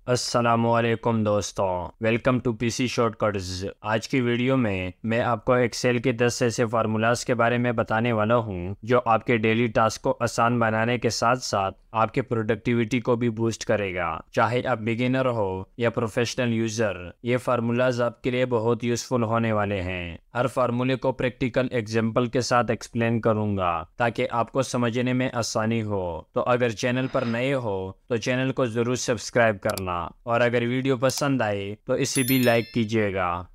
अस्सलामुअलैकुम दोस्तों, welcome to PC shortcuts. आज की वीडियो में मैं आपको एक्सेल के 10 ऐसे फार्मूलाज के बारे में बताने वाला हूं जो आपके डेली टास्क को आसान बनाने के साथ साथ आपके प्रोडक्टिविटी को भी बूस्ट करेगा। चाहे आप बिगिनर हो या प्रोफेशनल यूजर, ये फार्मूलाज आपके लिए बहुत यूजफुल होने वाले हैं। हर फार्मूले को प्रैक्टिकल एग्जाम्पल के साथ एक्सप्लेन करूंगा ताकि आपको समझने में आसानी हो। तो अगर चैनल पर नए हो तो चैनल को जरूर सब्सक्राइब करना और अगर वीडियो पसंद आए तो इसे भी लाइक कीजिएगा।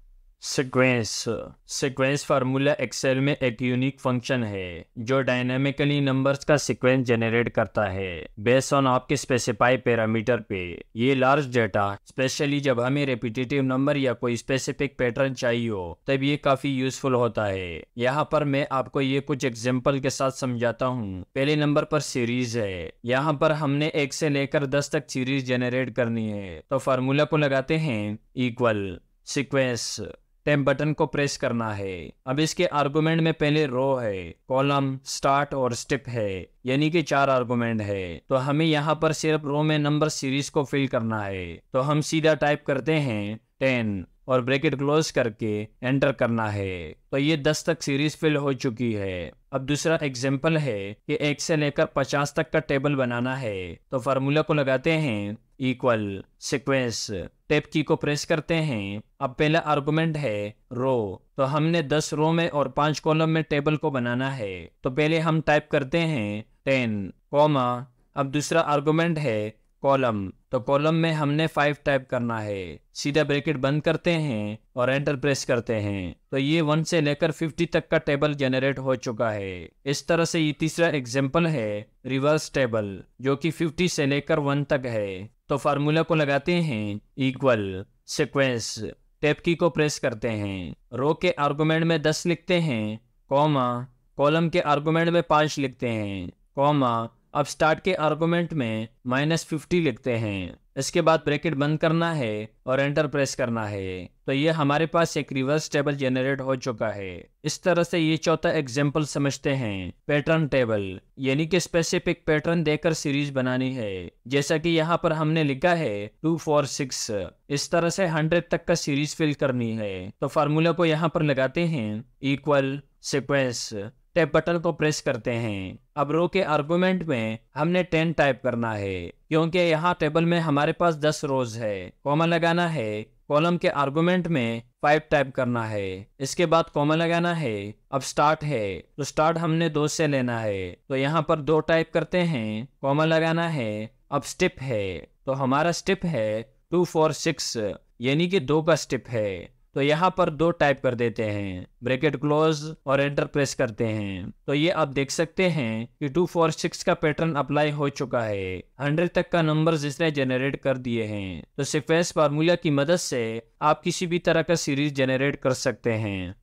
सीक्वेंस फार्मूला एक्सेल में एक यूनिक फंक्शन है जो डायनामिकली नंबर्स का सीक्वेंस जनरेट करता है बेस्ड ऑन आपके स्पेसिफाई पैरामीटर पे। ये लार्ज डेटा, स्पेशली जब हमें रेपिटेटिव नंबर या कोई स्पेसिफिक पैटर्न चाहिए हो, तब ये काफी यूजफुल होता है। यहाँ पर मैं आपको ये कुछ एग्जांपल के साथ समझाता हूँ। पहले नंबर पर सीरीज है। यहाँ पर हमने 1 से लेकर 10 तक सीरीज जनरेट करनी है, तो फार्मूला को लगाते हैं इक्वल सीक्वेंस, टैब बटन को प्रेस करना है। अब इसके आर्गुमेंट में पहले रो है, कॉलम, स्टार्ट और स्टेप है, यानी कि 4 आर्गुमेंट है। तो हमें यहाँ पर सिर्फ रो में नंबर सीरीज को फिल करना है। तो हम सीधा टाइप करते हैं 10 और ब्रैकेट क्लोज करके एंटर करना है। तो ये 10 तक सीरीज फिल हो चुकी है। अब दूसरा एग्जाम्पल है कि 1 से लेकर 50 तक का टेबल बनाना है। तो फार्मूला को लगाते हैं इक्वल सीक्वेंस, टैब की को प्रेस करते हैं। अब पहला आर्गुमेंट है रो, तो हमने 10 रो में और 5 कॉलम में टेबल को बनाना है। तो पहले हम टाइप करते हैं 10 कॉमा, अब दूसरा आर्गुमेंट है कॉलम, तो कॉलम में हमने 5 टाइप करना है। सीधा ब्रैकेट बंद करते हैं और एंटर प्रेस करते हैं। तो ये 1 से लेकर 50 तक का टेबल जनरेट हो चुका है। इस तरह से ये तीसरा एग्जाम्पल है रिवर्स टेबल, जो कि 50 से लेकर 1 तक है। तो फार्मूला को लगाते हैं इक्वल सीक्वेंस, टैब की को प्रेस करते हैं। रो के आर्गुमेंट में 10 लिखते हैं, कॉमा, कॉलम के आर्गुमेंट में 5 लिखते हैं, कॉमा, अब स्टार्ट के आर्गुमेंट में -50 लिखते हैं। इसके बाद ब्रैकेट बंद करना है और एंटर प्रेस करना है। तो ये हमारे पास एक रिवर्स टेबल जनरेट हो चुका है। इस तरह से ये चौथा एग्जाम्पल समझते हैं पैटर्न टेबल, यानी कि स्पेसिफिक पैटर्न देकर सीरीज बनानी है। जैसा कि यहाँ पर हमने लिखा है 2 4 6, इस तरह से 100 तक का सीरीज फिल करनी है। तो फार्मूला को यहाँ पर लगाते हैं इक्वल सीक्वेंस, टैब बटन को प्रेस करते हैं। अब रो के आर्गुमेंट में हमने 10 टाइप करना है, क्योंकि यहाँ टेबल में हमारे पास 10 रोज है। कॉमा लगाना है, कॉलम के आर्गुमेंट में 5 टाइप करना है। इसके बाद कॉमा लगाना है। अब स्टार्ट है, तो स्टार्ट हमने 2 से लेना है, तो यहाँ पर 2 टाइप करते हैं, कॉमा लगाना है। अब स्टेप है, तो हमारा स्टेप है 2 4 6, यानी कि 2 का स्टेप है। तो यहाँ पर 2 टाइप कर देते हैं, ब्रैकेट क्लोज और एंटर प्रेस करते हैं। तो ये आप देख सकते हैं कि 2 4 6 का पैटर्न अप्लाई हो चुका है। 100 तक का नंबर जिसने जनरेट कर दिए हैं। तो सीक्वेंस फार्मूला की मदद से आप किसी भी तरह का सीरीज जनरेट कर सकते हैं।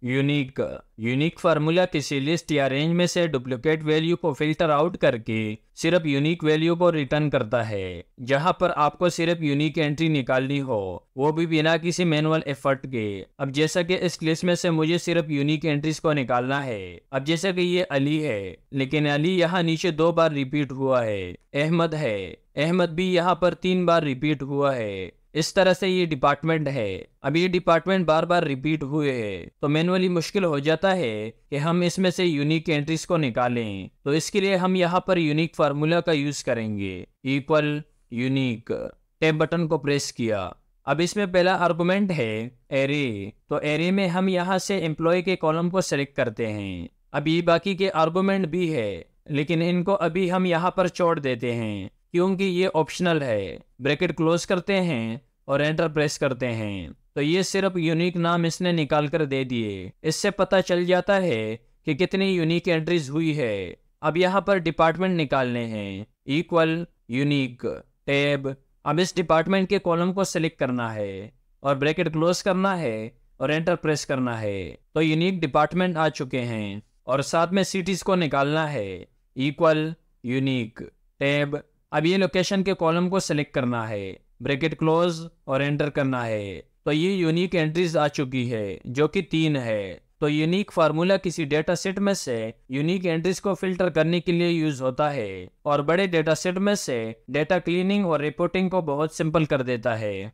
यूनिक फार्मूला किसी लिस्ट या रेंज में से डुप्लीकेट वैल्यू को फिल्टर आउट करके सिर्फ यूनिक वैल्यू को रिटर्न करता है। जहां पर आपको सिर्फ यूनिक एंट्री निकालनी हो, वो भी बिना किसी मैनुअल एफर्ट के। अब जैसा कि इस लिस्ट में से मुझे सिर्फ यूनिक एंट्रीज को निकालना है। अब जैसा कि ये अली है, लेकिन अली यहाँ नीचे 2 बार रिपीट हुआ है। अहमद है, अहमद भी यहाँ पर 3 बार रिपीट हुआ है। इस तरह से ये डिपार्टमेंट है। अब ये डिपार्टमेंट बार बार रिपीट हुए हैं, तो मैनुअली मुश्किल हो जाता है कि हम इसमें से यूनिक एंट्रीज को निकालें। तो इसके लिए हम यहाँ पर यूनिक फार्मूला का यूज करेंगे इक्वल यूनिक, टैब बटन को प्रेस किया। अब इसमें पहला आर्गुमेंट है एरे, तो एरे में हम यहाँ से एम्प्लॉय के कॉलम को सेलेक्ट करते हैं। अब ये बाकी के आर्गुमेंट भी है, लेकिन इनको अभी हम यहाँ पर छोड़ देते हैं क्योंकि ये ऑप्शनल है। ब्रैकेट क्लोज करते हैं और एंटर प्रेस करते हैं। तो ये सिर्फ यूनिक नाम इसने निकाल कर दे दिए। इससे पता चल जाता है कि कितनी यूनिक एंट्रीज हुई है। अब यहाँ पर डिपार्टमेंट निकालने हैं इक्वल यूनिक टैब। अब इस डिपार्टमेंट के कॉलम को सिलेक्ट करना है और ब्रैकेट क्लोज करना है और एंटर प्रेस करना है। तो यूनिक डिपार्टमेंट आ चुके हैं और साथ में सिटीज को निकालना है इक्वल यूनिक टैब। अब ये लोकेशन के कॉलम को सिलेक्ट करना है, ब्रैकेट क्लोज और एंटर करना है। तो ये यूनिक एंट्रीज आ चुकी है जो कि 3 है। तो यूनिक फार्मूला किसी डेटा सेट में से यूनिक एंट्रीज को फिल्टर करने के लिए यूज होता है और बड़े डेटा सेट में से डेटा क्लीनिंग और रिपोर्टिंग को बहुत सिंपल कर देता है।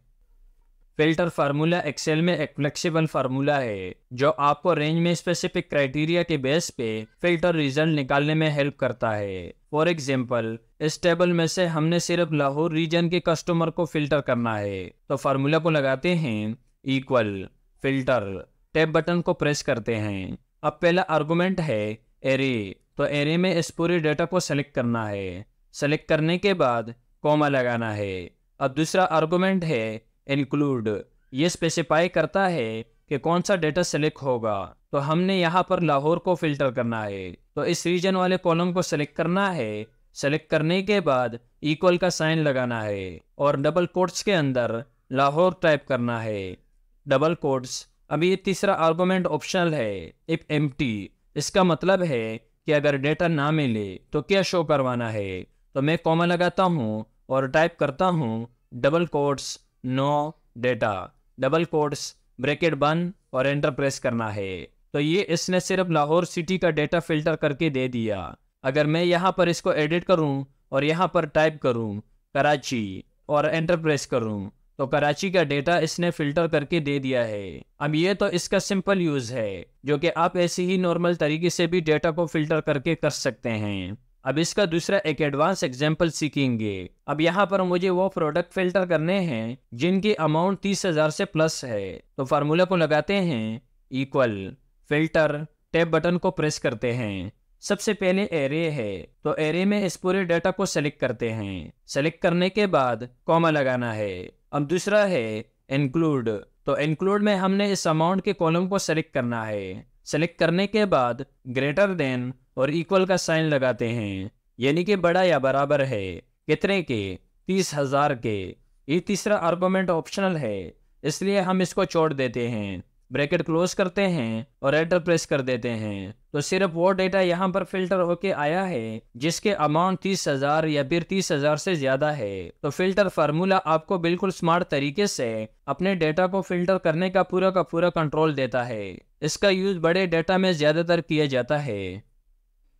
फिल्टर फार्मूला एक्सेल में एक फ्लेक्सिबल फार्मूला है जो आपको रेंज में स्पेसिफिक क्राइटेरिया के बेस पे फिल्टर रिजल्ट निकालने में हेल्प करता है। फॉर एग्जांपल, इस टेबल में से हमने सिर्फ लाहौर रीजन के कस्टमर को फिल्टर करना है, तो फार्मूला को लगाते हैं इक्वल फिल्टर, टैब बटन को प्रेस करते हैं। अब पहला आर्गुमेंट है एरे, तो एरे में इस पूरे डेटा को सेलेक्ट करना है। सेलेक्ट करने के बाद कॉमा लगाना है। अब दूसरा आर्गुमेंट है इंक्लूड, ये स्पेसिफाई करता है कि कौन सा डेटा सेलेक्ट होगा, तो हमने यहाँ पर लाहौर को फिल्टर करना है, तो इस रीजन वाले कॉलम को सेलेक्ट करना है। सेलेक्ट करने के बाद इक्वल का साइन लगाना है और डबल कोट्स के अंदर लाहौर टाइप करना है, डबल कोट्स। अब ये तीसरा आर्गुमेंट ऑप्शनल है, इफ एम्प्टी, इसका मतलब है कि अगर डेटा ना मिले तो क्या शो करवाना है। तो मैं कॉमा लगाता हूँ और टाइप करता हूँ double quotes no data, double quotes, bracket बंद और एंटर प्रेस करना है। तो ये इसने सिर्फ लाहौर सिटी का डेटा फिल्टर करके दे दिया। अगर मैं यहाँ पर इसको एडिट करूँ और यहाँ पर टाइप करूँ कराची और एंटर प्रेस करूँ, तो कराची का डेटा इसने फिल्टर करके दे दिया है। अब ये तो इसका सिंपल यूज है जो कि आप ऐसे ही नॉर्मल तरीके से भी डेटा को फिल्टर करके कर सकते हैं। अब इसका दूसरा एक एडवांस एग्जांपल सीखेंगे। अब यहाँ पर मुझे वो प्रोडक्ट फिल्टर करने हैं जिनकी अमाउंट 30,000 से प्लस है, तो फार्मूला को लगाते हैं इक्वल फिल्टर, टैब बटन को प्रेस करते हैं। सबसे पहले एरे है, तो एरे में इस पूरे डेटा को सेलेक्ट करते हैं। सेलेक्ट करने के बाद कॉमा लगाना है। अब दूसरा है इंक्लूड, तो इंक्लूड में हमने इस अमाउंट के कॉलम को सेलेक्ट करना है। सेलेक्ट करने के बाद ग्रेटर देन और इक्वल का साइन लगाते हैं, यानी कि बड़ा या बराबर है कितने के, 30,000 के। ये तीसरा आर्गुमेंट ऑप्शनल है, इसलिए हम इसको छोड़ देते हैं। ब्रैकेट क्लोज करते हैं और एंटर प्रेस कर देते हैं, तो सिर्फ वो डेटा यहाँ पर फिल्टर होके आया है जिसके अमाउंट 30,000 या फिर 30,000 से ज्यादा है। तो फिल्टर फार्मूला आपको बिल्कुल स्मार्ट तरीके से अपने डेटा को फिल्टर करने का पूरा कंट्रोल देता है। इसका यूज बड़े डेटा में ज्यादातर किया जाता है।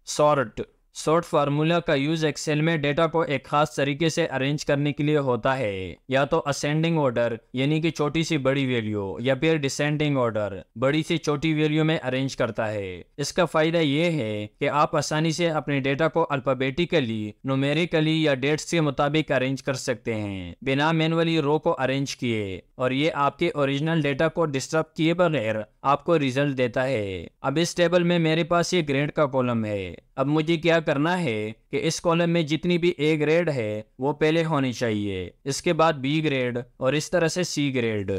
सॉर्ट फार्मूला का यूज एक्सेल में डेटा को एक खास तरीके से अरेंज करने के लिए होता है, या तो असेंडिंग ऑर्डर यानी कि छोटी सी बड़ी वैल्यू, या फिर डिसेंडिंग ऑर्डर बड़ी सी छोटी वैल्यू में अरेंज करता है। इसका फायदा ये है कि आप आसानी से अपने डेटा को अल्फाबेटिकली, न्यूमेरिकली या डेट्स के मुताबिक अरेंज कर सकते हैं बिना मैनुअली रो को अरेंज किए, और ये आपके ओरिजिनल डेटा को डिस्टर्ब किए बगैर आपको रिजल्ट देता है। अब इस टेबल में मेरे पास ये ग्रेड का कॉलम है। अब मुझे क्या करना है कि इस कॉलम में जितनी भी ए ग्रेड है वो पहले होनी चाहिए, इसके बाद बी ग्रेड और इस तरह से सी ग्रेड।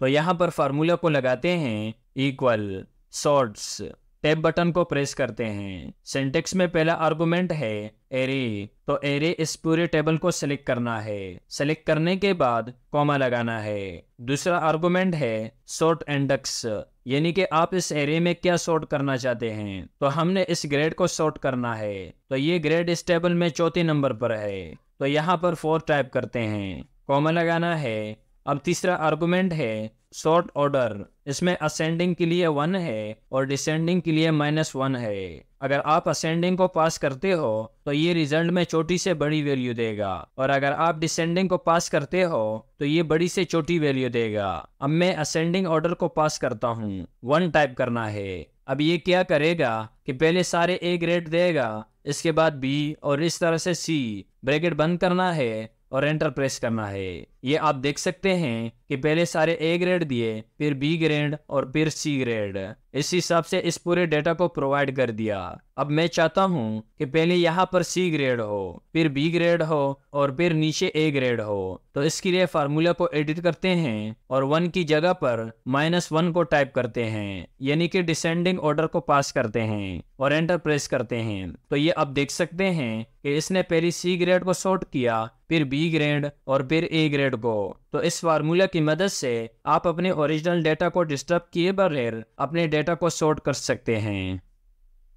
तो यहाँ पर फार्मूला को लगाते हैं इक्वल सॉर्ट्स, टैब बटन को प्रेस करते हैं। सिंटेक्स में पहला आर्गुमेंट है एरे, तो एरे इस पूरे टेबल को सिलेक्ट करना है। सिलेक्ट करने के बाद कॉमा लगाना है। दूसरा आर्गुमेंट है सॉर्ट इंडेक्स, यानी कि आप इस एरे में क्या सॉर्ट करना चाहते हैं, तो हमने इस ग्रेड को सॉर्ट करना है। तो ये ग्रेड इस टेबल में चौथे नंबर पर है, तो यहाँ पर 4 टाइप करते हैं, कॉमा लगाना है। अब तीसरा आर्गुमेंट है सॉर्ट ऑर्डर, इसमें असेंडिंग के लिए 1 है और डिसेंडिंग के लिए -1 है। अगर आप असेंडिंग को पास करते हो तो ये रिजल्ट में छोटी से बड़ी वैल्यू देगा, और अगर आप डिसेंडिंग को पास करते हो तो ये बड़ी से छोटी वैल्यू देगा। अब मैं असेंडिंग ऑर्डर को पास करता हूँ, 1 टाइप करना है। अब ये क्या करेगा कि पहले सारे ए ग्रेड देगा, इसके बाद बी और इस तरह से सी, ब्रैकेट बंद करना है और एंटर प्रेस करना है। ये आप देख सकते हैं कि पहले सारे ए ग्रेड दिए, फिर बी ग्रेड और फिर सी ग्रेड। इस हिसाब से इस पूरे डेटा को प्रोवाइड कर दिया। अब मैं चाहता हूं कि पहले यहाँ पर सी ग्रेड हो, फिर बी ग्रेड हो और फिर नीचे ए ग्रेड हो। तो इसके लिए फार्मूला को एडिट करते हैं और 1 की जगह पर -1 को टाइप करते हैं, यानी कि डिसेंडिंग ऑर्डर को पास करते हैं और एंटर प्रेस करते हैं। तो ये आप देख सकते हैं कि इसने पहले सी ग्रेड को सॉर्ट किया, फिर बी ग्रेड और फिर ए ग्रेड को। तो इस फार्मूला की मदद से आप अपने ओरिजिनल डेटा को डिस्टर्ब किए बगैर अपने डेटा को सॉर्ट कर सकते हैं।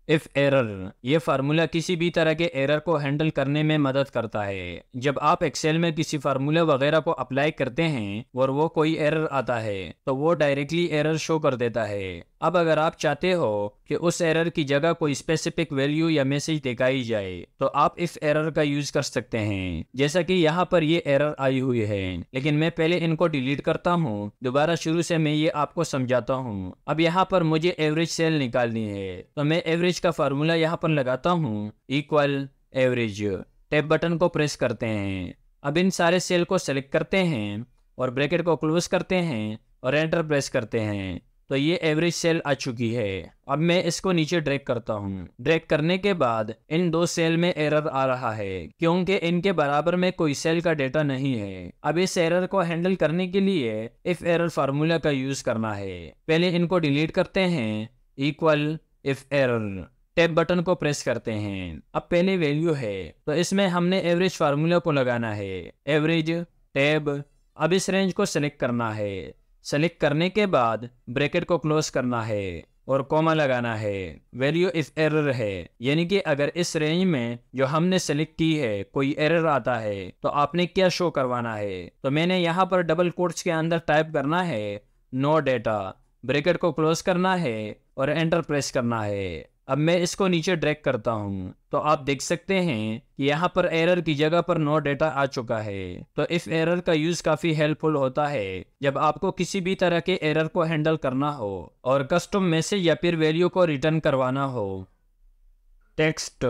इफ एरर, ये फार्मूला किसी भी तरह के एरर को हैंडल करने में मदद करता है। जब आप एक्सेल में किसी फार्मूला वगैरह को अप्लाई करते हैं और वो कोई एरर आता है तो वो डायरेक्टली एरर शो कर देता है। अब अगर आप चाहते हो कि उस एरर की जगह कोई स्पेसिफिक वैल्यू या मैसेज दिखाई जाए तो आप इफ एरर का यूज कर सकते हैं। जैसा कि यहाँ पर ये एरर आई हुई है, लेकिन मैं पहले इनको डिलीट करता हूँ, दोबारा शुरू से मैं ये आपको समझाता हूँ। अब यहाँ पर मुझे एवरेज सेल निकालनी है, तो मैं एवरेज का फार्मूला यहाँ पर लगाता हूँ, इक्वल एवरेज। टैब बटन को प्रेस करते हैं। अब इन सारे सेल को सेलेक्ट करते हैं और ब्रैकेट को क्लोज करते हैं और एंटर प्रेस करते हैं, तो ये एवरेज सेल आ चुकी है। अब मैं इसको नीचे ड्रैग करता हूँ। ड्रैग करने के बाद इन दो सेल में एरर आ रहा है क्योंकि इनके बराबर में कोई सेल का डेटा नहीं है। अब इस एरर को हैंडल करने के लिए इफ एरर फार्मूला का यूज करना है। पहले इनको डिलीट करते हैं, equal if error. Tab button को प्रेस करते हैं। अब पहले वैल्यू है तो इसमें हमने एवरेज फार्मूला को लगाना है, एवरेज टैब। अब इस रेंज को सिलेक्ट करना है। सेलेक्ट करने के बाद ब्रैकेट को क्लोज करना है और कॉमा लगाना है। वैल्यू इफ एरर है, यानी कि अगर इस रेंज में जो हमने सेलेक्ट की है कोई एरर आता है तो आपने क्या शो करवाना है। तो मैंने यहाँ पर डबल कोट्स के अंदर टाइप करना है नो डेटा, ब्रैकेट को क्लोज करना है और एंटर प्रेस करना है। अब मैं इसको नीचे ड्रैग करता हूँ तो आप देख सकते हैं कि यहाँ पर एरर की जगह पर नो डेटा आ चुका है। तो इफ एरर का यूज काफी हेल्पफुल होता है जब आपको किसी भी तरह के एरर को हैंडल करना हो और कस्टम मैसेज या फिर वैल्यू को रिटर्न करवाना हो। टेक्स्ट,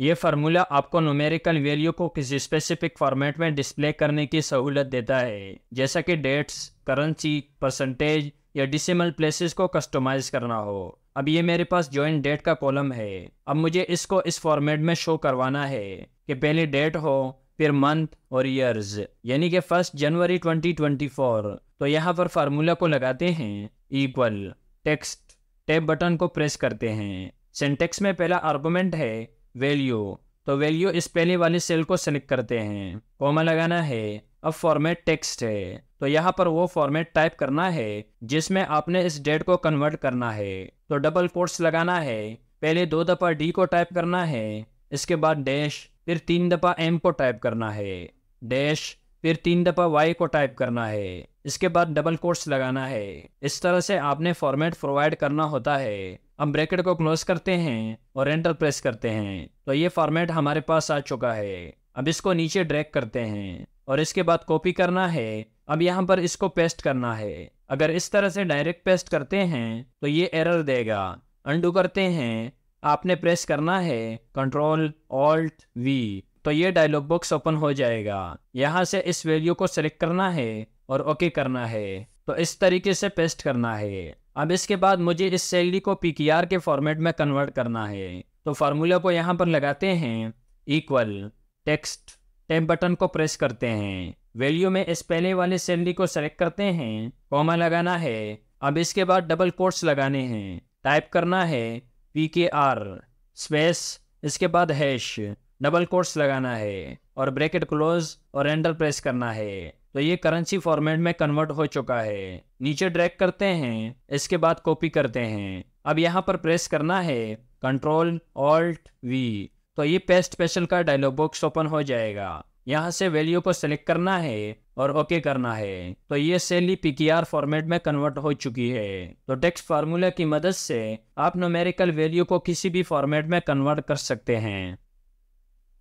ये फार्मूला आपको न्यूमेरिकल वैल्यू को किसी स्पेसिफिक फॉर्मेट में डिस्प्ले करने की सहूलत देता है, जैसा कि डेट्स, करेंसी, परसेंटेज या डेसिमल प्लेसेस को कस्टमाइज करना हो। अब ये मेरे पास जॉइंट डेट का कॉलम है। अब मुझे इसको इस फॉर्मेट में शो करवाना है कि पहले डेट हो, फिर मंथ और ईयर्स, यानी कि 1 जनवरी 2024। तो यहाँ पर फार्मूला को लगाते हैं, इक्वल टेक्स्ट। टैब बटन को प्रेस करते हैं। सिंटेक्स में पहला आर्गुमेंट है वैल्यू, तो वैल्यू इस पहले वाले सेल को सेलेक्ट करते हैं, कॉमा लगाना है। अब फॉर्मेट टेक्स्ट है तो यहाँ पर वो फॉर्मेट टाइप करना है जिसमें आपने इस डेट को कन्वर्ट करना है। तो डबल कोट्स लगाना है, पहले 2 दफा डी को टाइप करना है, इसके बाद डैश, फिर 3 दफा एम को टाइप करना है, डैश, फिर 3 दफा वाई को टाइप करना है, इसके बाद डबल कोट्स लगाना है। इस तरह से आपने फॉर्मेट प्रोवाइड करना होता है। अब ब्रैकेट को क्लोज करते हैं और एंटर प्रेस करते हैं, तो ये फॉर्मेट हमारे पास आ चुका है। अब इसको नीचे ड्रैग करते हैं और इसके बाद कॉपी करना है। अब यहाँ पर इसको पेस्ट करना है। अगर इस तरह से डायरेक्ट पेस्ट करते हैं तो ये एरर देगा। अनडू करते हैं, आपने प्रेस करना है कंट्रोल ऑल्ट वी, तो ये डायलॉग बॉक्स ओपन हो जाएगा। यहाँ से इस वैल्यू को सिलेक्ट करना है और ओके करना है। तो इस तरीके से पेस्ट करना है। अब इसके बाद मुझे इस सैलरी को पीक्यूआर के फॉर्मेट में कन्वर्ट करना है। तो फार्मूला को यहाँ पर लगाते हैं, इक्वल टेक्स्ट। टैब बटन को प्रेस करते हैं। वैल्यू में इस पहले वाले सैलरी को सेलेक्ट करते हैं, कॉमा लगाना है। अब इसके बाद डबल कोट्स लगाने हैं, टाइप करना है PKR स्पेस, इसके बाद हैश, डबल कोट्स लगाना है और ब्रैकेट क्लोज और एंटर प्रेस करना है। तो ये करेंसी फॉर्मेट में कन्वर्ट हो चुका है। नीचे ड्रैग करते हैं, इसके बाद कॉपी करते हैं। अब यहाँ पर प्रेस करना है कंट्रोल ऑल्ट वी, तो ये पेस्ट स्पेशल का डायलॉग बॉक्स ओपन हो जाएगा। यहाँ से वैल्यू को सिलेक्ट करना है और ओके करना है। तो ये सैलरी PKR फॉर्मेट में कन्वर्ट हो चुकी है। तो टेक्स्ट फार्मूला की मदद से आप न्यूमेरिकल वैल्यू को किसी भी फॉर्मेट में कन्वर्ट कर सकते हैं।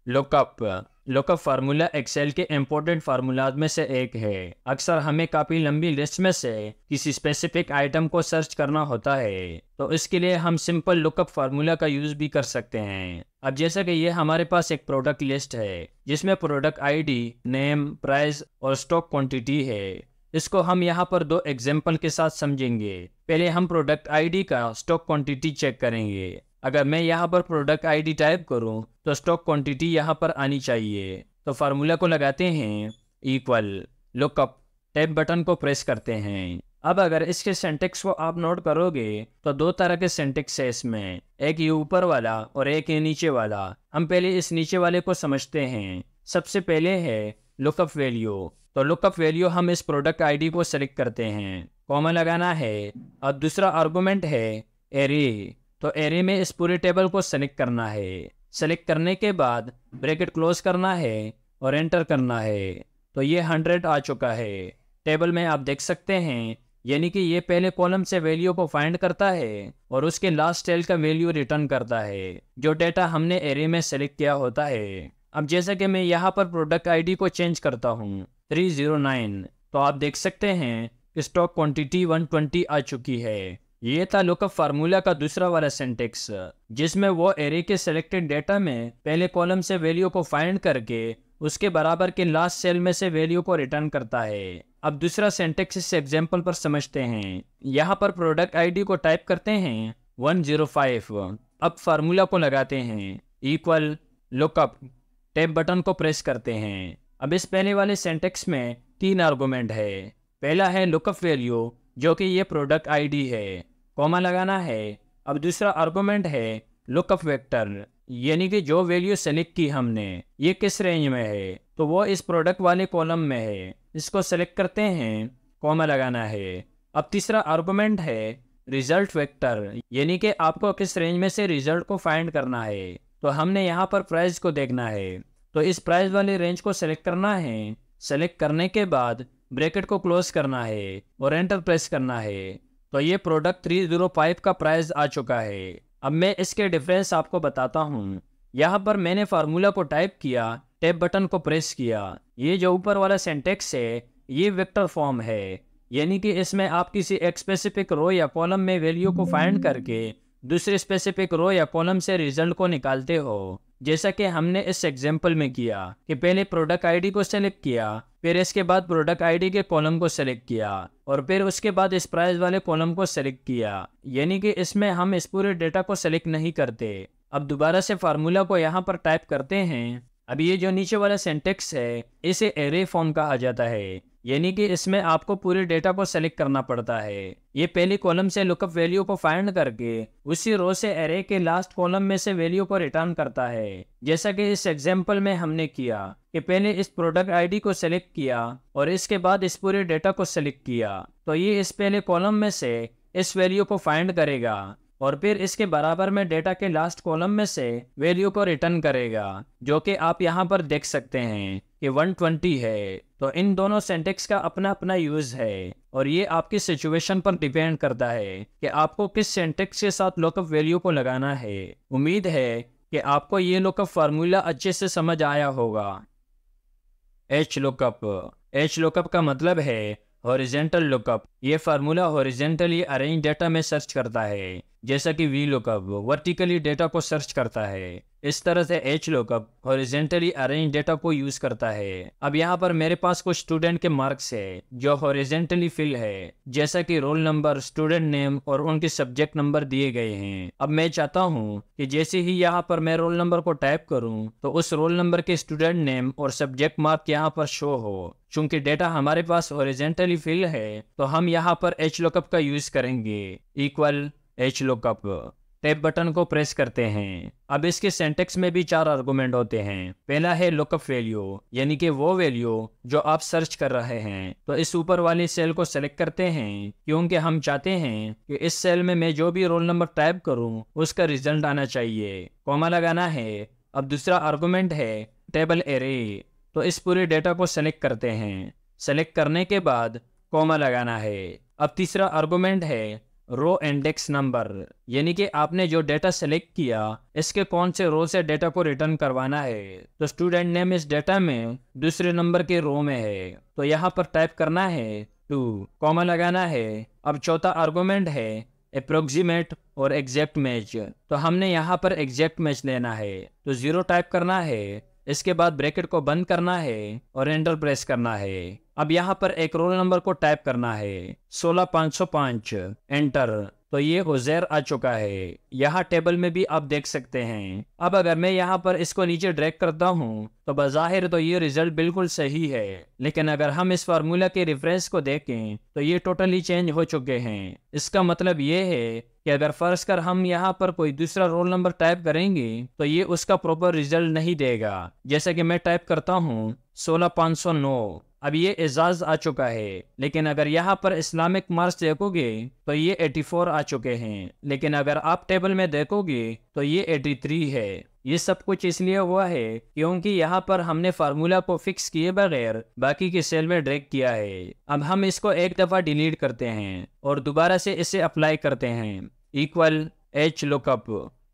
लुकअप फार्मूला एक्सेल के इम्पोर्टेंट फार्मूलाज में से एक है। अक्सर हमें काफ़ी लंबी लिस्ट में से किसी स्पेसिफिक आइटम को सर्च करना होता है, तो इसके लिए हम सिंपल लुकअप फार्मूला का यूज़ भी कर सकते हैं। अब जैसा कि ये हमारे पास एक प्रोडक्ट लिस्ट है जिसमें प्रोडक्ट ID, नेम, प्राइस और स्टॉक क्वांटिटी है। इसको हम यहाँ पर 2 एग्जाम्पल के साथ समझेंगे। पहले हम प्रोडक्ट ID का स्टॉक क्वांटिटी चेक करेंगे। अगर मैं यहाँ पर प्रोडक्ट ID टाइप करूँ तो स्टॉक क्वांटिटी यहाँ पर आनी चाहिए। तो फार्मूला को लगाते हैं, इक्वल लुकअप। टैब बटन को प्रेस करते हैं। अब अगर इसके सिंटेक्स को आप नोट करोगे तो 2 तरह के सिंटेक्स है इसमें, एक ये ऊपर वाला और एक ये नीचे वाला। हम पहले इस नीचे वाले को समझते हैं। सबसे पहले है लुकअप वैल्यू। तो लुकअप वैल्यू हम इस प्रोडक्ट ID को सेलेक्ट करते हैं, कॉमा लगाना है। अब दूसरा आर्गुमेंट है एरे। तो एरे में इस पूरे टेबल को सेलेक्ट करना है। सेलेक्ट करने के बाद ब्रैकेट क्लोज करना है और एंटर करना है। तो ये 100 आ चुका है। टेबल में आप देख सकते हैं यानी कि ये पहले कॉलम से वैल्यू को फाइंड करता है और उसके लास्ट सेल का वैल्यू रिटर्न करता है जो डेटा हमने एरे में सेलेक्ट किया होता है। अब जैसा कि मैं यहाँ पर प्रोडक्ट आईडी को चेंज करता हूँ 309, तो आप देख सकते हैं कि स्टॉक क्वांटिटी 120 आ चुकी है। ये था लुकअप फार्मूला का दूसरा वाला सिंटेक्स, जिसमें वो एरे के सिलेक्टेड डेटा में पहले कॉलम से वैल्यू को फाइंड करके उसके बराबर के लास्ट सेल में से वैल्यू को रिटर्न करता है। अब दूसरा सिंटेक्स इस एग्जांपल पर समझते हैं। यहाँ पर प्रोडक्ट आईडी को टाइप करते हैं 105। अब फार्मूला को लगाते हैं इक्वल लुकअप, टैब बटन को प्रेस करते हैं। अब इस पहले वाले सिंटेक्स में 3 आर्गुमेंट है। पहला है लुकअप वैल्यू जो कि ये प्रोडक्ट आईडी है, कॉमा लगाना है। अब दूसरा आर्गुमेंट है लुकअप वेक्टर, यानी कि जो वैल्यू सेलेक्ट की हमने ये किस रेंज में है, तो वो इस प्रोडक्ट वाले कॉलम में है, इसको सेलेक्ट करते हैं, कॉमा लगाना है। अब तीसरा आर्गुमेंट है रिजल्ट वेक्टर, यानी कि आपको किस रेंज में से रिजल्ट को फाइंड करना है। तो हमने यहाँ पर प्राइस को देखना है, तो इस प्राइस वाले रेंज को सेलेक्ट करना है। सेलेक्ट करने के बाद ब्रैकेट को क्लोज करना है और एंटर प्रेस करना है। तो ये प्रोडक्ट 305 का प्राइस आ चुका है। अब मैं इसके डिफरेंस आपको बताता हूँ। यहाँ पर मैंने फार्मूला को टाइप किया, टैब बटन को प्रेस किया। ये जो ऊपर वाला सिंटेक्स है ये वेक्टर फॉर्म है, यानी कि इसमें आप किसी एक स्पेसिफिक रो या कॉलम में वैल्यू को फाइंड करके दूसरे स्पेसिफिक रो या कॉलम से रिजल्ट को निकालते हो, जैसा कि हमने इस एग्जांपल में किया कि पहले प्रोडक्ट आईडी को सेलेक्ट किया, फिर इसके बाद प्रोडक्ट आईडी के कॉलम को सेलेक्ट किया और फिर उसके बाद इस प्राइस वाले कॉलम को सेलेक्ट किया। यानी कि इसमें हम इस पूरे डेटा को सेलेक्ट नहीं करते। अब दोबारा से फार्मूला को यहाँ पर टाइप करते हैं। अब ये जो नीचे वाला सिंटेक्स है इसे एरे फॉर्म कहा जाता है, यानी कि इसमें आपको पूरे डेटा को सेलेक्ट करना पड़ता है। ये पहली कॉलम से लुकअप वैल्यू को फाइंड करके उसी रो से एरे के लास्ट कॉलम में से वैल्यू को रिटर्न करता है, जैसा कि इस एग्जांपल में हमने किया कि पहले इस प्रोडक्ट आईडी को सेलेक्ट किया और इसके बाद इस पूरे डेटा को सेलेक्ट किया। तो ये इस पहले कॉलम में से इस वैल्यू को फाइंड करेगा और फिर इसके बराबर में डेटा के लास्ट कॉलम में से वैल्यू को रिटर्न करेगा, जो कि आप यहाँ पर देख सकते हैं कि 120 है। तो इन दोनों सिंटेक्स का अपना अपना यूज है और ये आपकी सिचुएशन पर डिपेंड करता है कि आपको किस सिंटेक्स के साथ लुकअप वैल्यू को लगाना है। उम्मीद है कि आपको ये लुकअप फार्मूला अच्छे से समझ आया होगा। एच लुकअप का मतलब है हॉरिजेंटल लुकअप। ये फार्मूला हॉरिजेंटली अरेंज डेटा में सर्च करता है, जैसा कि वी लुकअप वर्टिकली डेटा को सर्च करता है। इस तरह से H lookup horizontally arrange data को यूज करता है। अब यहाँ पर मेरे पास कुछ स्टूडेंट के मार्क्स है जो हॉरिजेंटली फिल है, जैसा कि रोल नंबर, स्टूडेंट नेम और उनके सब्जेक्ट नंबर दिए गए हैं। अब मैं चाहता हूँ कि जैसे ही यहाँ पर मैं रोल नंबर को टाइप करूँ तो उस रोल नंबर के स्टूडेंट नेम और सब्जेक्ट मार्क यहाँ पर शो हो। चूंकि डेटा हमारे पास हॉरिजेंटली फिल है तो हम यहाँ पर एच लुकअप का यूज करेंगे equal H lookup. Tab button को प्रेस करते हैं। अब इसके सिंटेक्स में भी 4 आर्गुमेंट होते हैं। पहला है लुकअप वैल्यू, यानी कि वो वैल्यू जो आप सर्च कर रहे हैं। तो इस ऊपर वाली सेल को सेलेक्ट करते हैं क्योंकि हम चाहते हैं कि इस सेल में मैं जो भी रोल नंबर टाइप करूं उसका रिजल्ट आना चाहिए, कॉमा लगाना है। अब दूसरा आर्गुमेंट है टेबल एरे, तो इस पूरे डेटा को सेलेक्ट करते हैं। सेलेक्ट करने के बाद कॉमा लगाना है। अब तीसरा आर्गुमेंट है रो इंडेक्स नंबर, यानी कि आपने जो डेटा सेलेक्ट किया इसके कौन से रो से डेटा को रिटर्न करवाना है। तो स्टूडेंट नेम इस डेटा में दूसरे नंबर के रो में है, तो यहाँ पर टाइप करना है 2, कॉमा लगाना है। अब चौथा आर्गुमेंट है अप्रोक्सीमेट और एग्जैक्ट मैच, तो हमने यहाँ पर एग्जैक्ट मैच लेना है, तो 0 टाइप करना है। इसके बाद ब्रैकेट को बंद करना है और एंटर प्रेस करना है। अब यहाँ पर एक रोल नंबर को टाइप करना है 16505, एंटर। तो ये उज़ैर आ चुका है। यहाँ टेबल में भी आप देख सकते हैं। अब अगर मैं यहाँ पर इसको नीचे ड्रैग करता हूँ तो बज़ाहिर तो ये रिजल्ट बिल्कुल सही है, लेकिन अगर हम इस फार्मूला के रेफरेंस को देखें तो ये टोटली चेंज हो चुके हैं। इसका मतलब ये है कि अगर फर्ज कर हम यहाँ पर कोई दूसरा रोल नंबर टाइप करेंगे तो ये उसका प्रॉपर रिजल्ट नहीं देगा। जैसे कि मैं टाइप करता हूँ 16509, अब ये एजाज आ चुका है। लेकिन अगर यहाँ पर इस्लामिक मार्क्स देखोगे तो ये 84 आ चुके हैं, लेकिन अगर आप टेबल में देखोगे तो ये 83 है। ये सब कुछ इसलिए हुआ है क्योंकि यहाँ पर हमने फार्मूला को फिक्स किए बगैर बाकी के सेल में ड्रैग किया है। अब हम इसको एक दफा डिलीट करते हैं और दोबारा से इसे अप्लाई करते हैं। इक्वल एच लुकअप,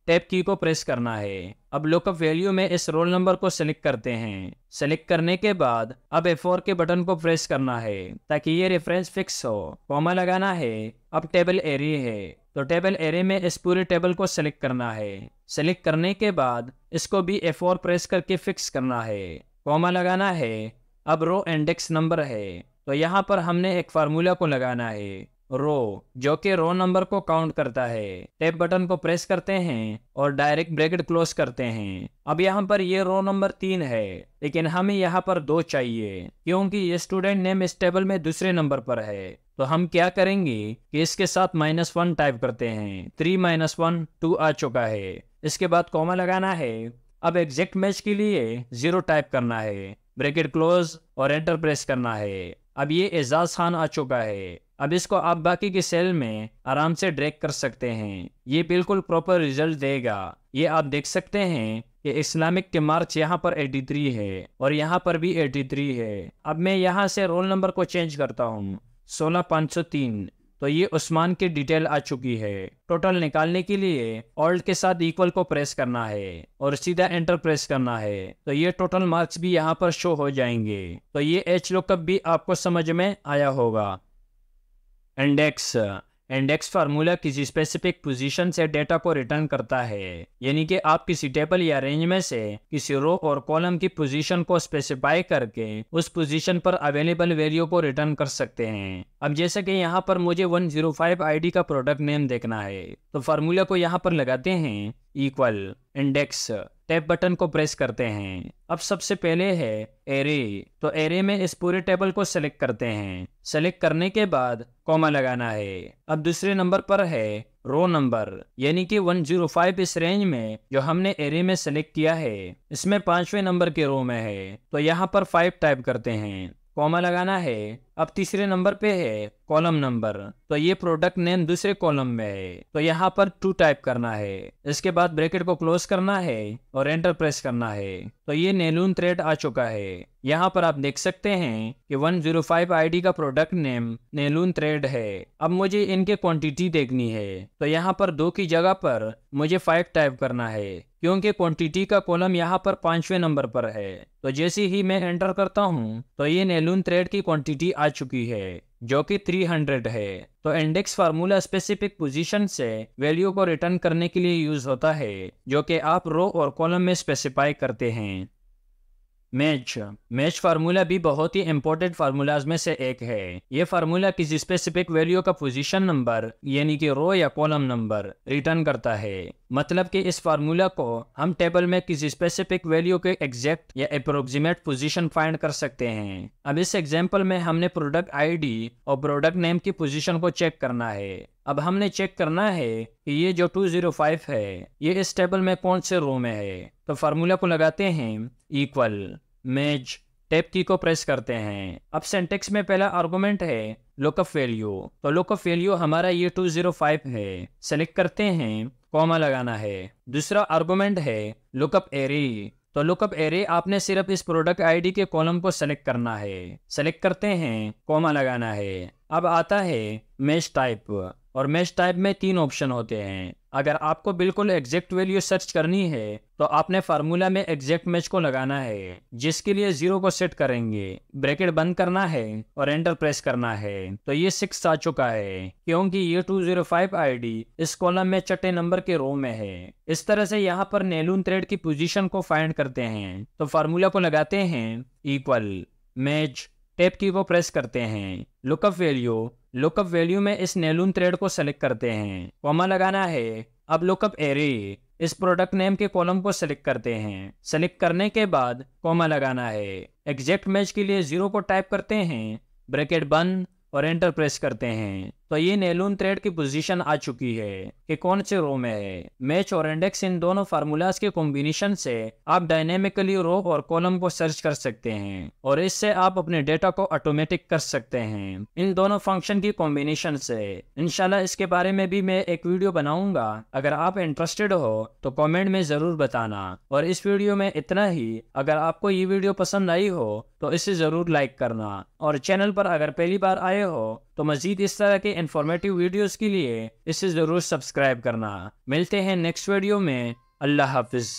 टैब की को प्रेस करना है। अब लुकअप वैल्यू में इस रोल नंबर को सेलेक्ट करते हैं। सेलेक्ट करने के बाद अब F4 के बटन को प्रेस करना है ताकि ये रेफरेंस फिक्स हो। कॉमा लगाना है। अब टेबल एरे है तो टेबल एरे में इस पूरे टेबल को सेलेक्ट करना है। सेलेक्ट करने के बाद इसको भी F4 प्रेस करके फिक्स करना है। कॉमा लगाना है। अब रो इंडेक्स नंबर है तो यहाँ पर हमने एक फार्मूला को लगाना है, रो, जो कि रो नंबर को काउंट करता है। टैब बटन को प्रेस करते हैं और डायरेक्ट ब्रैकेट क्लोज करते हैं। अब यहाँ पर ये रो नंबर 3 है लेकिन हमें यहाँ पर 2 चाहिए क्योंकि ये स्टूडेंट नेम इस टेबल में दूसरे नंबर पर है। तो हम क्या करेंगे कि इसके साथ -1 टाइप करते हैं। 3 - 1 2 आ चुका है। इसके बाद कॉमा लगाना है। अब एग्जैक्ट मैच के लिए 0 टाइप करना है, ब्रैकेट क्लोज और एंटर प्रेस करना है। अब ये एजाज खान आ चुका है। अब इसको आप बाकी के सेल में आराम से ड्रैग कर सकते हैं। ये बिल्कुल प्रॉपर रिजल्ट देगा। ये आप देख सकते हैं कि इस्लामिक के मार्क्स यहाँ पर 83 है और यहाँ पर भी 83 है। अब मैं यहाँ से रोल नंबर को चेंज करता हूँ 16503, तो ये उस्मान की डिटेल आ चुकी है। टोटल निकालने के लिए ऑल्ट के साथ इक्वल को प्रेस करना है और सीधा एंटर प्रेस करना है तो ये टोटल मार्क्स भी यहाँ पर शो हो जाएंगे। तो ये एच लुकअप भी आपको समझ में आया होगा। इंडेक्स फार्मूला किसी स्पेसिफिक पोजीशन से डेटा को रिटर्न करता है, यानी कि आप किसी टेबल या रेंज में से किसी रो और कॉलम की पोजीशन को स्पेसिफाई करके उस पोजीशन पर अवेलेबल वैल्यू को रिटर्न कर सकते हैं। अब जैसे कि यहाँ पर मुझे 105 आईडी का प्रोडक्ट नेम देखना है तो फार्मूला को यहाँ पर लगाते हैं, इक्वल इंडेक्स, टैब बटन को प्रेस करते हैं। अब सबसे पहले है एरे, तो एरे में इस पूरे टेबल को सेलेक्ट करते हैं। सेलेक्ट करने के बाद कॉमा लगाना है। अब दूसरे नंबर पर है रो नंबर, यानी कि 105 इस रेंज में जो हमने एरे में सेलेक्ट किया है इसमें 5वें नंबर के रो में है तो यहाँ पर 5 टाइप करते हैं। कॉमा लगाना है। अब तीसरे नंबर पे है कॉलम नंबर, तो ये प्रोडक्ट नेम दूसरे कॉलम में है तो यहाँ पर 2 टाइप करना है। इसके बाद ब्रैकेट को क्लोज करना है और एंटर प्रेस करना है तो ये नेलून थ्रेड आ चुका है। यहाँ पर आप देख सकते हैं कि 105 आईडी का प्रोडक्ट नेम नेलून थ्रेड है। अब मुझे इनके क्वांटिटी देखनी है तो यहाँ पर 2 की जगह पर मुझे 5 टाइप करना है क्योंकि क्वांटिटी का कॉलम यहाँ पर 5वें नंबर पर है। तो जैसे ही मैं एंटर करता हूँ तो ये नेलून थ्रेड की क्वांटिटी आ चुकी है जो कि 300 है। तो इंडेक्स फार्मूला स्पेसिफिक पोजीशन से वैल्यू को रिटर्न करने के लिए यूज होता है जो कि आप रो और कॉलम में स्पेसिफाई करते हैं। मैच फार्मूला भी बहुत ही इंपॉर्टेंट फार्मूलाज में से एक है। ये फार्मूला किसी स्पेसिफिक वैल्यू का पोजीशन नंबर यानी कि रो या कॉलम नंबर रिटर्न करता है। मतलब कि इस फार्मूला को हम टेबल में किसी स्पेसिफिक वैल्यू के एग्जैक्ट या अप्रोक्सीमेट पोजीशन फाइंड कर सकते हैं। अब इस एग्जांपल में हमने प्रोडक्ट आईडी और प्रोडक्ट नेम की पोजीशन को चेक करना है। अब हमने चेक करना है कि ये जो 205 है ये इस टेबल में कौन से रो में है। तो फार्मूला को लगाते हैं, इक्वल मैच, टैब की को प्रेस करते हैं। अब सिंटेक्स में पहला आर्गुमेंट है लुकअप वैल्यू, तो लुकअप वैल्यू हमारा ये 205 है। सेलेक्ट करते हैं, कॉमा लगाना है। दूसरा आर्गुमेंट है लुकअप एरे, तो लुकअप एरे आपने सिर्फ इस प्रोडक्ट आईडी के कॉलम को सेलेक्ट करना है। सेलेक्ट करते हैं, कॉमा लगाना है। अब आता है मैच टाइप, और मैच टाइप में 3 ऑप्शन होते हैं। अगर आपको बिल्कुल एग्जैक्ट वैल्यू सर्च करनी है तो आपने फार्मूला में एग्जैक्ट मैच को लगाना है, जिसके लिए 0 को सेट करेंगे, ब्रैकेट बंद करना है और एंटर प्रेस करना है। तो ये 6 आ चुका है क्योंकि ये 205 आईडी इस कॉलम में छठे नंबर के रो में है। इस तरह से यहाँ पर नेलून थ्रेड की पोजीशन को फाइंड करते हैं। तो फार्मूला को लगाते हैं, इक्वल मैच, टैब की को प्रेस करते हैं। लुकअप वैल्यू में इस नेलून थ्रेड को सेलेक्ट करते हैं, कॉमा लगाना है। अब लुकअप एरे, इस प्रोडक्ट नेम के कॉलम को सेलेक्ट करते हैं। सेलेक्ट करने के बाद कॉमा लगाना है। एग्जैक्ट मैच के लिए 0 को टाइप करते हैं, ब्रैकेट बंद और एंटर प्रेस करते हैं। तो ये नैलून थ्रेड की पोजीशन आ चुकी है कि कौन से रो में है। मैच और इंडेक्स इन दोनों फार्मूलाज के कॉम्बिनेशन से आप डायनेमिकली रो और कॉलम को सर्च कर सकते हैं और इससे आप अपने डेटा को ऑटोमेटिक कर सकते हैं इन दोनों फंक्शन की कॉम्बिनेशन से। इंशाल्लाह इसके बारे में भी मैं एक वीडियो बनाऊंगा। अगर आप इंटरेस्टेड हो तो कमेंट में ज़रूर बताना। और इस वीडियो में इतना ही। अगर आपको ये वीडियो पसंद आई हो तो इसे ज़रूर लाइक करना और चैनल पर अगर पहली बार आए हो तो मज़ीद इस तरह के इंफॉर्मेटिव वीडियोस के लिए इसे ज़रूर सब्सक्राइब करना। मिलते हैं नेक्स्ट वीडियो में। अल्लाह हाफिज़।